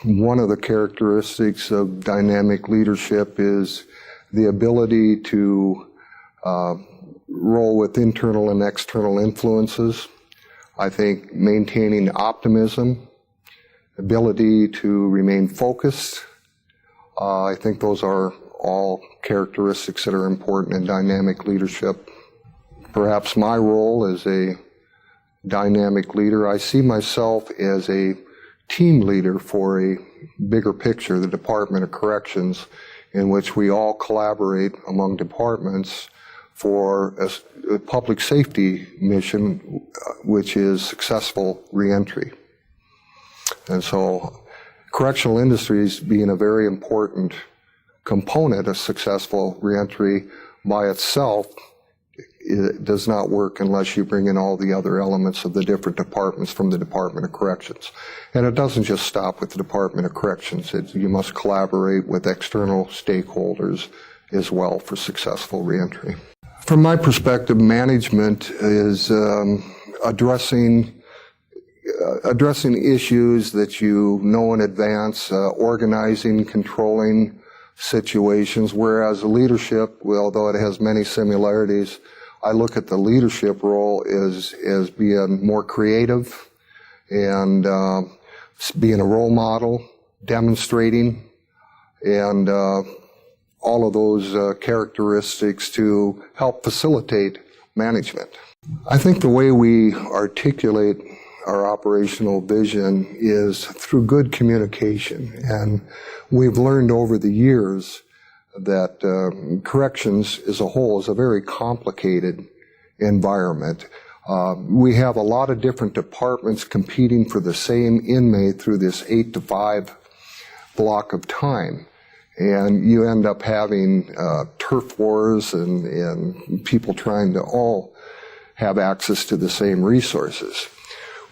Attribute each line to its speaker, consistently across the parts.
Speaker 1: One of the characteristics of dynamic leadership is the ability to roll with internal and external influences. I think maintaining optimism, ability to remain focused, I think those are all characteristics that are important in dynamic leadership. Perhaps my role as a dynamic leader, I see myself as a team leader for a bigger picture, the Department of Corrections, in which we all collaborate among departments for a public safety mission, which is successful reentry. And so correctional industries being a very important component of successful reentry by itself, it does not work unless you bring in all the other elements of the different departments from the Department of Corrections. And it doesn't just stop with the Department of Corrections. You must collaborate with external stakeholders as well for successful reentry. From my perspective, management is addressing issues that you know in advance, organizing, controlling situations, whereas leadership, although it has many similarities, I look at the leadership role as being more creative and being a role model, demonstrating, and all of those characteristics to help facilitate management. I think the way we articulate our operational vision is through good communication, and we've learned over the years that corrections as a whole is a very complicated environment. We have a lot of different departments competing for the same inmate through this 8 to 5 block of time. And you end up having turf wars and people trying to all have access to the same resources.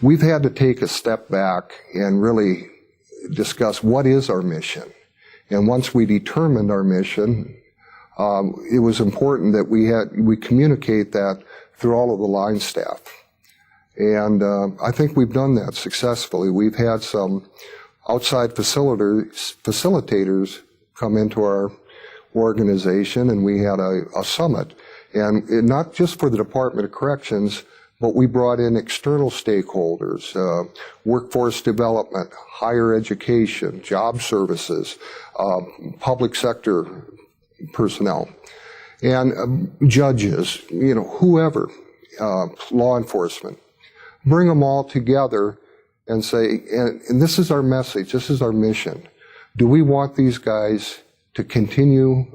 Speaker 1: We've had to take a step back and really discuss what is our mission. And once we determined our mission, it was important that we communicate that through all of the line staff. And I think we've done that successfully. We've had some outside facilitators come into our organization, and we had a summit. And not just for the Department of Corrections, but we brought in external stakeholders, workforce development, higher education, job services, public sector personnel, and judges, whoever, law enforcement. Bring them all together and say, and this is our message, this is our mission. Do we want these guys to continue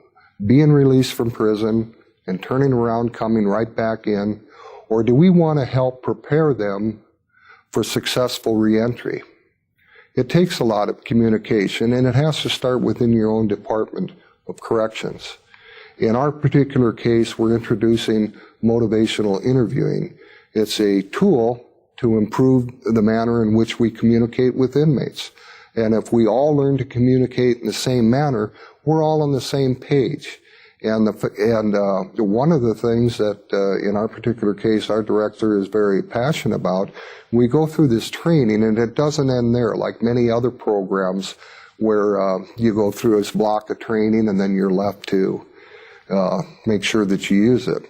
Speaker 1: being released from prison and turning around, coming right back in, or do we want to help prepare them for successful reentry? It takes a lot of communication, and it has to start within your own Department of Corrections. In our particular case, we're introducing motivational interviewing. It's a tool to improve the manner in which we communicate with inmates. And if we all learn to communicate in the same manner, we're all on the same page. And one of the things that in our particular case our director is very passionate about, we go through this training, and it doesn't end there like many other programs where you go through this block of training and then you're left to make sure that you use it.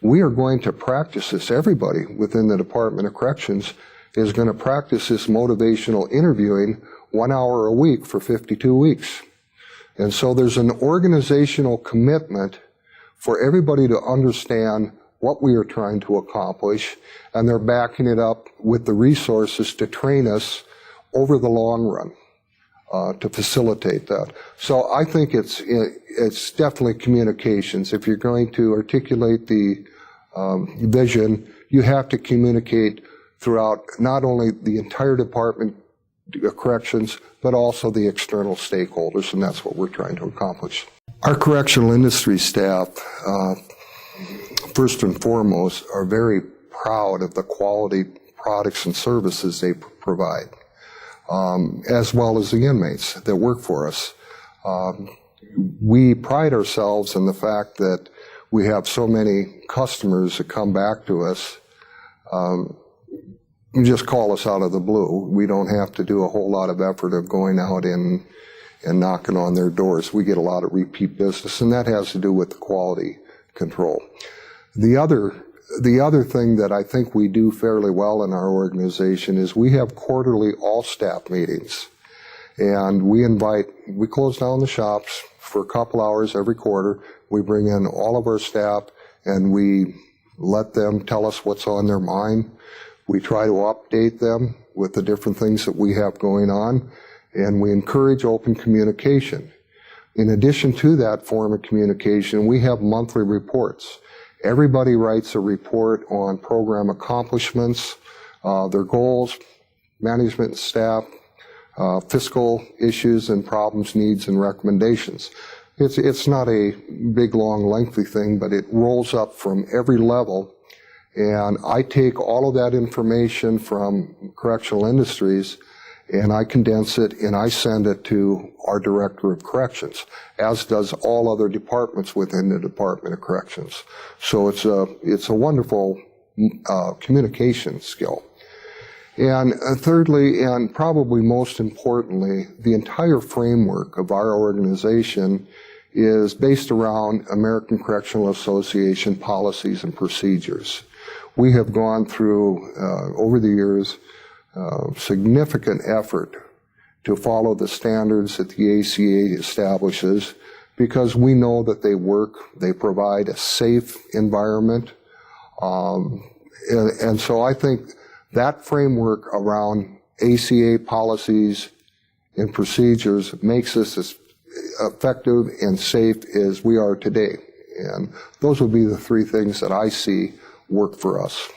Speaker 1: We are going to practice this. Everybody within the Department of Corrections is going to practice this motivational interviewing 1 hour a week for 52 weeks. And so there's an organizational commitment for everybody to understand what we are trying to accomplish, and they're backing it up with the resources to train us over the long run to facilitate that. So I think it's definitely communications. If you're going to articulate the vision, you have to communicate throughout not only the entire Department of Corrections, but also the external stakeholders, and that's what we're trying to accomplish. Our correctional industry staff, first and foremost, are very proud of the quality products and services they provide, as well as the inmates that work for us. We pride ourselves in the fact that we have so many customers that come back to us just call us out of the blue. We don't have to do a whole lot of effort of going out and knocking on their doors. We get a lot of repeat business, and that has to do with the quality control. The other thing that I think we do fairly well in our organization is we have quarterly all-staff meetings. And we close down the shops for a couple hours every quarter. We bring in all of our staff and we let them tell us what's on their mind. We try to update them with the different things that we have going on, and we encourage open communication. In addition to that form of communication, we have monthly reports. Everybody writes a report on program accomplishments, their goals, management and staff, fiscal issues and problems, needs, and recommendations. It's not a big, long, lengthy thing, but it rolls up from every level. And I take all of that information from Correctional Industries and I condense it and I send it to our Director of Corrections, as does all other departments within the Department of Corrections. So it's a wonderful communication skill. And thirdly, and probably most importantly, the entire framework of our organization is based around American Correctional Association policies and procedures. We have gone through, over the years, significant effort to follow the standards that the ACA establishes, because we know that they work, they provide a safe environment, and so I think that framework around ACA policies and procedures makes us as effective and safe as we are today. And those would be the three things that I see work for us.